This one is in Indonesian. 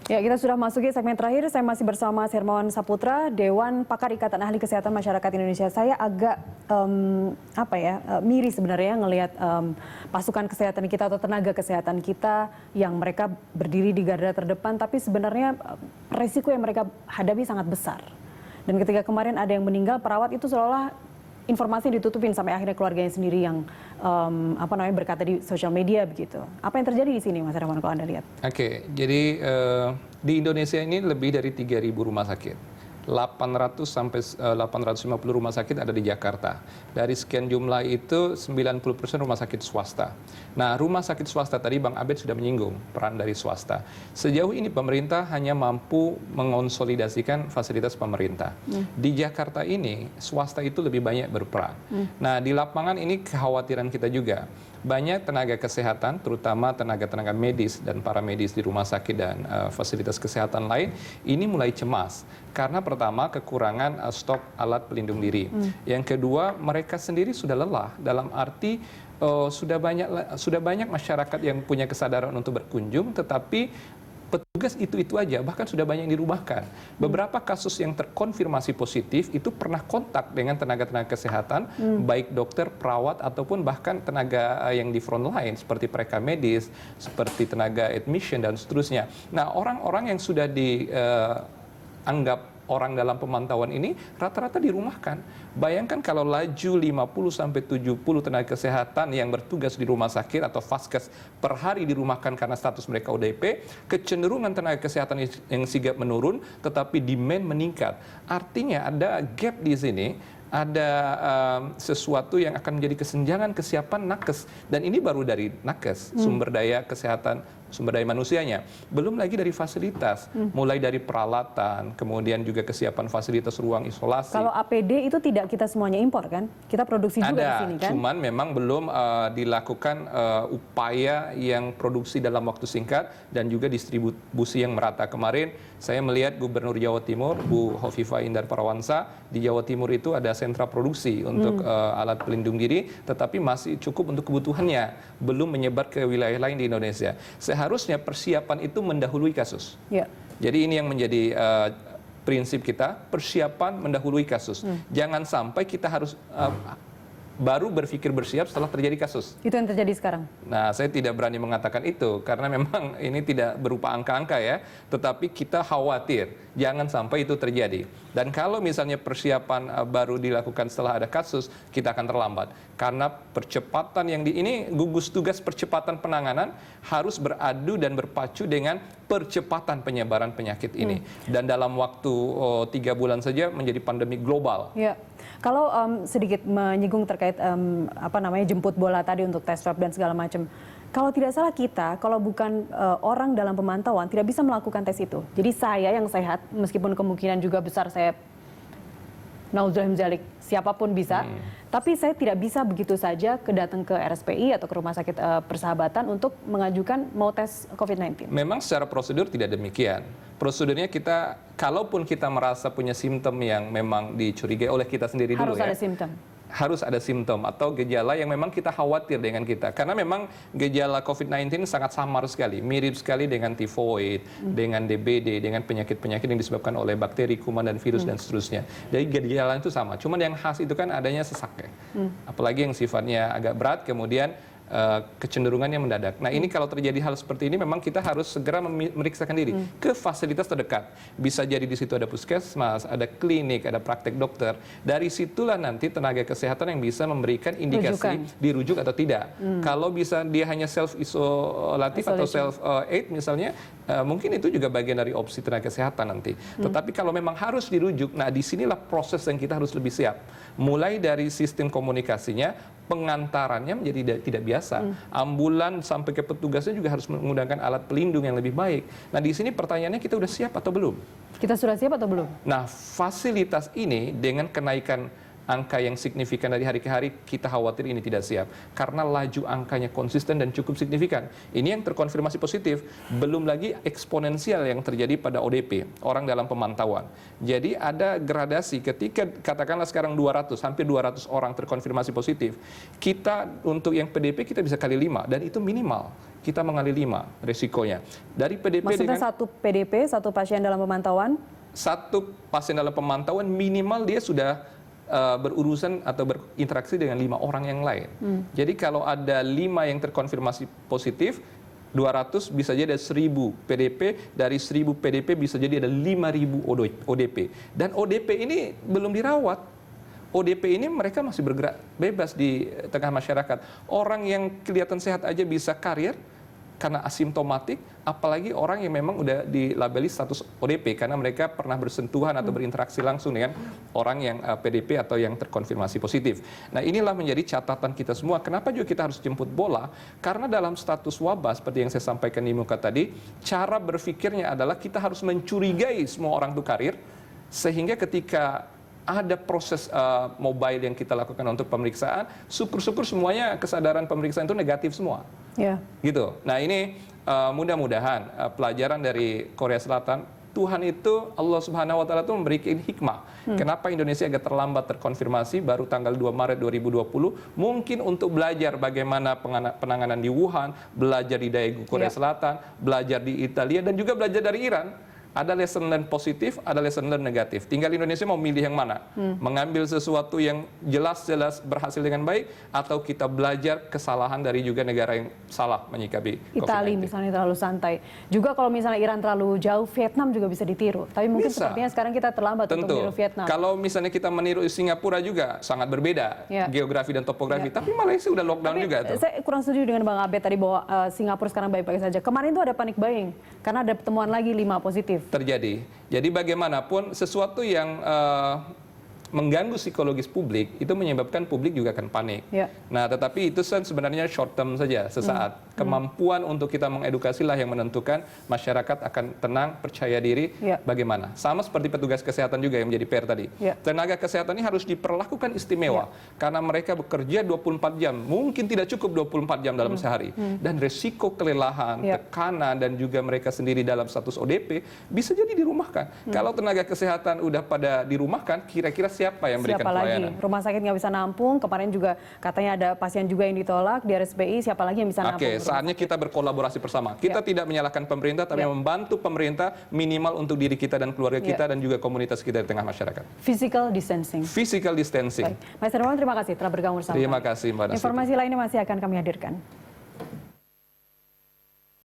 Ya, kita sudah masuki segmen terakhir. Saya masih bersama Mas Hermawan Saputra, Dewan Pakar Ikatan Ahli Kesehatan Masyarakat Indonesia. Saya agak miris sebenarnya ngelihat pasukan kesehatan kita atau tenaga kesehatan kita yang mereka berdiri di garda terdepan, tapi sebenarnya resiko yang mereka hadapi sangat besar. Dan ketika kemarin ada yang meninggal, perawat itu seolah informasi ditutupin sampai akhirnya keluarganya sendiri yang berkata di sosial media begitu. Apa yang terjadi di sini, Mas Hermawan, kalau Anda lihat? Oke, jadi di Indonesia ini lebih dari 3.000 rumah sakit. 800 sampai 850 rumah sakit ada di Jakarta. Dari sekian jumlah itu 90% rumah sakit swasta. Nah, rumah sakit swasta tadi Bang Abed sudah menyinggung peran dari swasta. Sejauh ini pemerintah hanya mampu mengonsolidasikan fasilitas pemerintah. Di Jakarta ini swasta itu lebih banyak berperan. Nah, di lapangan ini kekhawatiran kita juga. Banyak tenaga kesehatan, terutama tenaga-tenaga medis dan para medis di rumah sakit dan fasilitas kesehatan lain, ini mulai cemas. Karena pertama, kekurangan stok alat pelindung diri. Yang kedua, mereka sendiri sudah lelah, dalam arti sudah banyak masyarakat yang punya kesadaran untuk berkunjung, tetapi petugas itu aja, bahkan sudah banyak yang dirumahkan. Beberapa kasus yang terkonfirmasi positif itu pernah kontak dengan tenaga-tenaga kesehatan, baik dokter, perawat, ataupun bahkan tenaga yang di front line, seperti mereka medis, seperti tenaga admission, dan seterusnya. Nah, orang-orang yang sudah dianggap orang dalam pemantauan ini rata-rata dirumahkan. Bayangkan kalau laju 50-70 tenaga kesehatan yang bertugas di rumah sakit atau vaskes per hari dirumahkan karena status mereka ODP, kecenderungan tenaga kesehatan yang sigap menurun, tetapi demand meningkat. Artinya ada gap di sini, ada sesuatu yang akan menjadi kesenjangan kesiapan nakes. Dan ini baru dari nakes, sumber daya kesehatan, sumber daya manusianya. Belum lagi dari fasilitas, mulai dari peralatan, kemudian juga kesiapan fasilitas ruang isolasi. Kalau APD itu tidak kita semuanya impor kan? Kita produksi juga di sini kan? Cuman memang belum dilakukan upaya yang produksi dalam waktu singkat dan juga distribusi yang merata. Kemarin saya melihat Gubernur Jawa Timur, Bu Hovifah Indar Parawansa, di Jawa Timur itu ada sentra produksi untuk alat pelindung diri, tetapi masih cukup untuk kebutuhannya, belum menyebar ke wilayah lain di Indonesia. Seharusnya persiapan itu mendahului kasus. Ya. Jadi ini yang menjadi prinsip kita, persiapan mendahului kasus. Jangan sampai kita harus baru berpikir bersiap setelah terjadi kasus. Itu yang terjadi sekarang? Nah, saya tidak berani mengatakan itu, karena memang ini tidak berupa angka-angka ya, tetapi kita khawatir, jangan sampai itu terjadi. Dan kalau misalnya persiapan baru dilakukan setelah ada kasus, kita akan terlambat. Karena percepatan yang ini, gugus tugas percepatan penanganan harus beradu dan berpacu dengan percepatan penyebaran penyakit ini. Dan dalam waktu 3 bulan saja menjadi pandemi global. Ya. Kalau sedikit menyinggung terkait jemput bola tadi untuk tes swab dan segala macam. Kalau tidak salah kita, kalau bukan orang dalam pemantauan tidak bisa melakukan tes itu. Jadi saya yang sehat, meskipun kemungkinan juga besar saya naudzubillah siapapun bisa, tapi saya tidak bisa begitu saja datang ke RSPI atau ke Rumah Sakit Persahabatan untuk mengajukan mau tes COVID-19. Memang secara prosedur tidak demikian. Prosedurnya kita, kalaupun kita merasa punya simptom yang memang dicurigai oleh kita sendiri dulu ya. Harus ada simptom. Harus ada simptom atau gejala yang memang kita khawatir dengan kita. Karena memang gejala COVID-19 sangat samar sekali, mirip sekali dengan tifoid, dengan DBD, dengan penyakit-penyakit yang disebabkan oleh bakteri, kuman, dan virus, dan seterusnya. Jadi gejala itu sama, cuman yang khas itu kan adanya sesak ya. Apalagi yang sifatnya agak berat, kemudian kecenderungannya mendadak. Nah, ini kalau terjadi hal seperti ini memang kita harus segera memeriksakan diri ke fasilitas terdekat. Bisa jadi di situ ada puskesmas, ada klinik, ada praktek dokter. Dari situlah nanti tenaga kesehatan yang bisa memberikan indikasi dirujuk atau tidak. Kalau bisa dia hanya self isolatif atau self aid misalnya, mungkin itu juga bagian dari opsi tenaga kesehatan nanti. Tetapi kalau memang harus dirujuk, nah disinilah proses yang kita harus lebih siap. Mulai dari sistem komunikasinya, pengantarannya menjadi tidak biasa. Ambulan sampai ke petugasnya juga harus menggunakan alat pelindung yang lebih baik. Nah, di sini pertanyaannya kita sudah siap atau belum? Kita sudah siap atau belum? Nah, fasilitas ini dengan kenaikan angka yang signifikan dari hari ke hari, kita khawatir ini tidak siap. Karena laju angkanya konsisten dan cukup signifikan. Ini yang terkonfirmasi positif. Belum lagi eksponensial yang terjadi pada ODP, orang dalam pemantauan. Jadi ada gradasi ketika katakanlah sekarang 200, hampir 200 orang terkonfirmasi positif. Kita untuk yang PDP kita bisa kali 5 dan itu minimal. Kita mengali 5 risikonya. Dari PDP maksudnya dengan satu PDP, satu pasien dalam pemantauan? satu pasien dalam pemantauan minimal dia sudah berurusan atau berinteraksi dengan 5 orang yang lain. Jadi kalau ada 5 yang terkonfirmasi positif, 200 bisa jadi ada 1000 PDP, dari 1000 PDP bisa jadi ada 5000 ODP. Dan ODP ini belum dirawat. ODP ini mereka masih bergerak bebas di tengah masyarakat. Orang yang kelihatan sehat aja bisa karier karena asimptomatik, apalagi orang yang memang udah dilabeli status ODP karena mereka pernah bersentuhan atau berinteraksi langsung dengan orang yang PDP atau yang terkonfirmasi positif. Nah, inilah menjadi catatan kita semua. Kenapa juga kita harus jemput bola? Karena dalam status wabah seperti yang saya sampaikan di muka tadi, cara berpikirnya adalah kita harus mencurigai semua orang itu karir, sehingga ketika ada proses mobile yang kita lakukan untuk pemeriksaan, syukur-syukur semuanya kesadaran pemeriksaan itu negatif semua. Ya. Gitu. Nah, ini mudah-mudahan pelajaran dari Korea Selatan, Tuhan itu, Allah Subhanahu wa taala itu memberikan hikmah. Kenapa Indonesia agak terlambat terkonfirmasi baru tanggal 2 Maret 2020? Mungkin untuk belajar bagaimana penanganan di Wuhan, belajar di Daegu Korea Selatan, belajar di Italia dan juga belajar dari Iran. Ada lesson learn positif, ada lesson learn negatif. Tinggal Indonesia mau milih yang mana. Mengambil sesuatu yang jelas-jelas berhasil dengan baik, atau kita belajar kesalahan dari juga negara yang salah menyikapi COVID-19. Italia misalnya terlalu santai. Juga kalau misalnya Iran terlalu jauh, Vietnam juga bisa ditiru. Tapi mungkin Bisa. sepertinya sekarang kita terlambat untuk meniru Vietnam. Kalau misalnya kita meniru Singapura juga sangat berbeda geografi dan topografi. Tapi Malaysia udah lockdown juga tuh. Saya kurang setuju dengan Bang Abed tadi bahwa Singapura sekarang baik-baik saja. Kemarin tuh ada panic buying karena ada pertemuan lagi 5 positif. Terjadi. Jadi bagaimanapun sesuatu yang mengganggu psikologis publik itu menyebabkan publik juga akan panik. Nah, tetapi itu sebenarnya short term saja, sesaat. Kemampuan untuk kita mengedukasi lah yang menentukan masyarakat akan tenang, percaya diri, bagaimana. Sama seperti petugas kesehatan juga yang menjadi PR tadi. Tenaga kesehatan ini harus diperlakukan istimewa karena mereka bekerja 24 jam. Mungkin tidak cukup 24 jam dalam sehari. Dan resiko kelelahan, tekanan dan juga mereka sendiri dalam status ODP bisa jadi dirumahkan. Kalau tenaga kesehatan udah pada dirumahkan, kira-kira siapa yang berikan pelayanan? Lagi? Rumah sakit nggak bisa nampung. Kemarin juga katanya ada pasien juga yang ditolak di RSPI. Siapa lagi yang bisa nampung? Oke, saatnya kita berkolaborasi bersama. Kita tidak menyalahkan pemerintah, tapi membantu pemerintah minimal untuk diri kita dan keluarga kita dan juga komunitas kita di tengah masyarakat. Physical distancing. Physical distancing. Baik. Mas Hermawan, terima kasih telah bergabung bersama kami. Terima kasih, Mbak Nasipi. Informasi lainnya masih akan kami hadirkan.